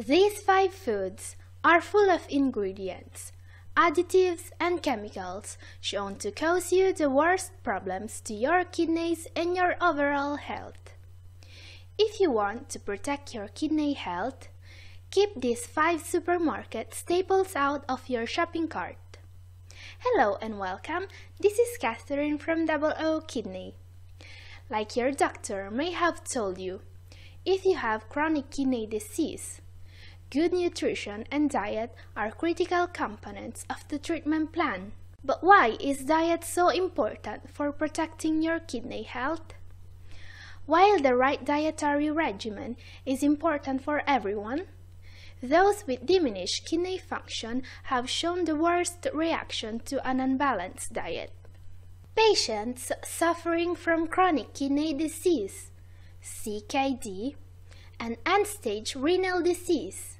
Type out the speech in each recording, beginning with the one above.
These 5 foods are full of ingredients, additives and chemicals shown to cause you the worst problems to your kidneys and your overall health. If you want to protect your kidney health, keep these 5 supermarket staples out of your shopping cart. Hello and welcome, this is Catherine from Double O Kidney. Like your doctor may have told you, if you have chronic kidney disease, good nutrition and diet are critical components of the treatment plan. But why is diet so important for protecting your kidney health? While the right dietary regimen is important for everyone, those with diminished kidney function have shown the worst reaction to an unbalanced diet. Patients suffering from chronic kidney disease, CKD, and end-stage renal disease,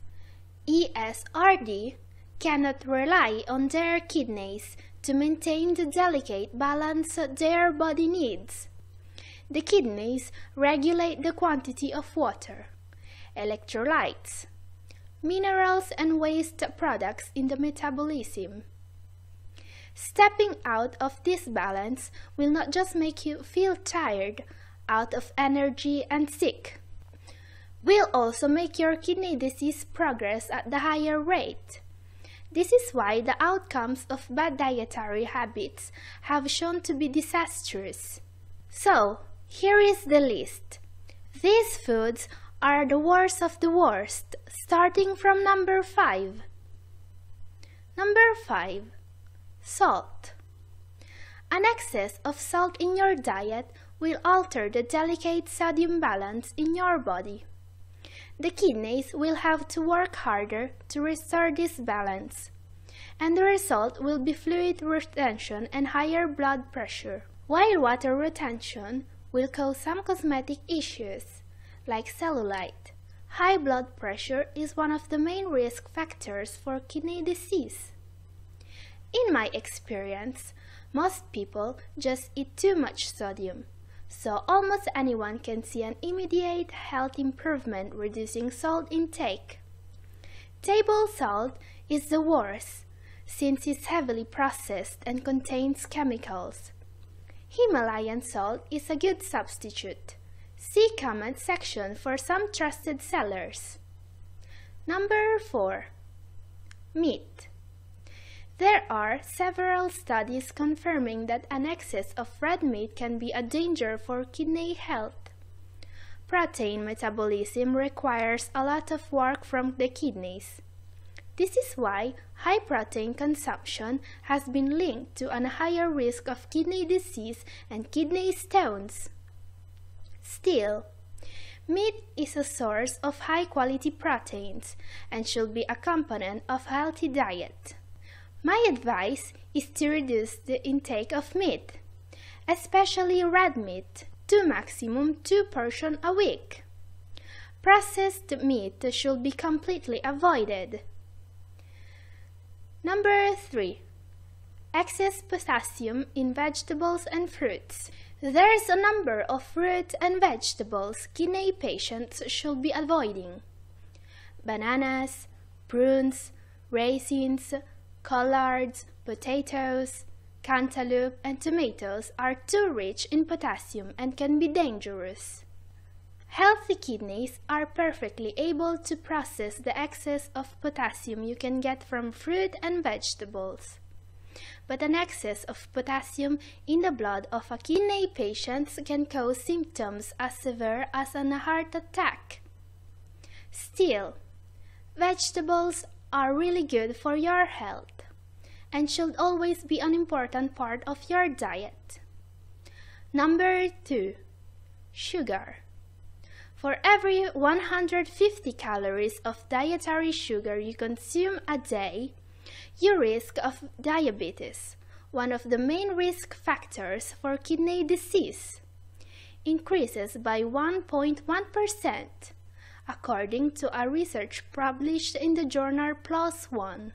ESRD, cannot rely on their kidneys to maintain the delicate balance their body needs. The kidneys regulate the quantity of water, electrolytes, minerals and waste products in the metabolism. Stepping out of this balance will not just make you feel tired, out of energy and sick. Will also make your kidney disease progress at the higher rate. This is why the outcomes of bad dietary habits have shown to be disastrous. So, here is the list. These foods are the worst of the worst, starting from number 5. Number 5. Salt. An excess of salt in your diet will alter the delicate sodium balance in your body. The kidneys will have to work harder to restore this balance, and the result will be fluid retention and higher blood pressure. While water retention will cause some cosmetic issues, like cellulite, high blood pressure is one of the main risk factors for kidney disease. In my experience, most people just eat too much sodium, so almost anyone can see an immediate health improvement reducing salt intake. Table salt is the worst, since it's heavily processed and contains chemicals. Himalayan salt is a good substitute. See comment section for some trusted sellers. Number 4. Meat. There are several studies confirming that an excess of red meat can be a danger for kidney health. Protein metabolism requires a lot of work from the kidneys. This is why high protein consumption has been linked to a higher risk of kidney disease and kidney stones. Still, meat is a source of high-quality proteins and should be a component of a healthy diet. My advice is to reduce the intake of meat, especially red meat, to maximum 2 portions a week. Processed meat should be completely avoided. Number 3. Excess potassium in vegetables and fruits. There is a number of fruit and vegetables kidney patients should be avoiding. Bananas, prunes, raisins, collards, potatoes, cantaloupe, and tomatoes are too rich in potassium and can be dangerous. Healthy kidneys are perfectly able to process the excess of potassium you can get from fruit and vegetables. But an excess of potassium in the blood of a kidney patient can cause symptoms as severe as a heart attack. Still, vegetables are really good for your health and should always be an important part of your diet. Number 2. Sugar. For every 150 calories of dietary sugar you consume a day, you risk of diabetes, one of the main risk factors for kidney disease, increases by 1.1%. according to a research published in the journal PLOS ONE.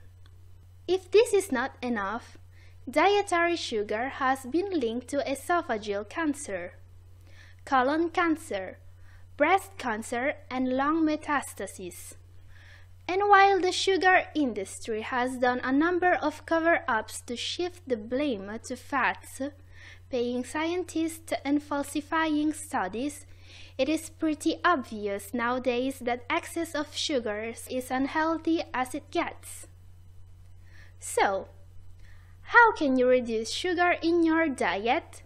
If this is not enough, dietary sugar has been linked to esophageal cancer, colon cancer, breast cancer, and lung metastases. And while the sugar industry has done a number of cover-ups to shift the blame to fats, paying scientists and falsifying studies, it is pretty obvious nowadays that excess of sugars is unhealthy as it gets. So, how can you reduce sugar in your diet?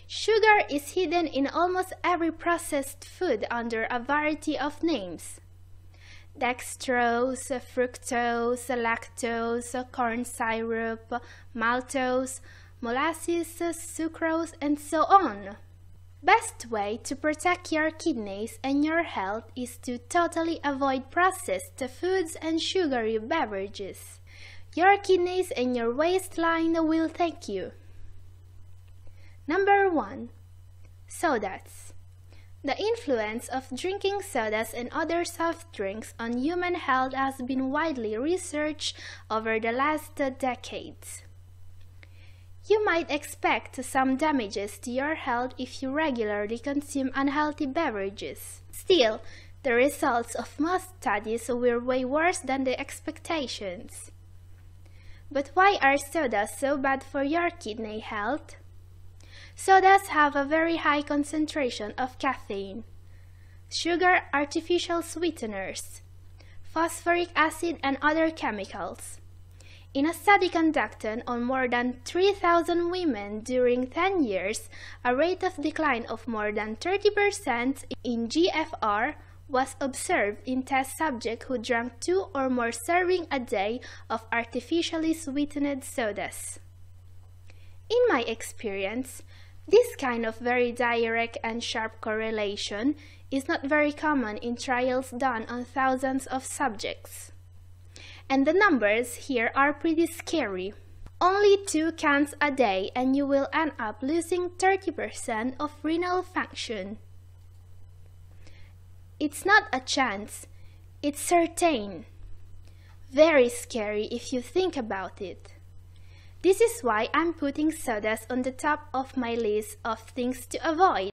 Sugar is hidden in almost every processed food under a variety of names. Dextrose, fructose, lactose, corn syrup, maltose, molasses, sucrose, and so on. Best way to protect your kidneys and your health is to totally avoid processed foods and sugary beverages. Your kidneys and your waistline will thank you. Number 1. Sodas. The influence of drinking sodas and other soft drinks on human health has been widely researched over the last decades. You might expect some damages to your health if you regularly consume unhealthy beverages. Still, the results of most studies were way worse than the expectations. But why are sodas so bad for your kidney health? Sodas have a very high concentration of caffeine, sugar, artificial sweeteners, phosphoric acid, and other chemicals. In a study conducted on more than 3,000 women during 10 years, a rate of decline of more than 30% in GFR was observed in test subjects who drank 2 or more servings a day of artificially sweetened sodas. In my experience, this kind of very direct and sharp correlation is not very common in trials done on thousands of subjects. And the numbers here are pretty scary. Only 2 cans a day and you will end up losing 30% of renal function. It's not a chance, it's certain. Very scary if you think about it. This is why I'm putting sodas on the top of my list of things to avoid.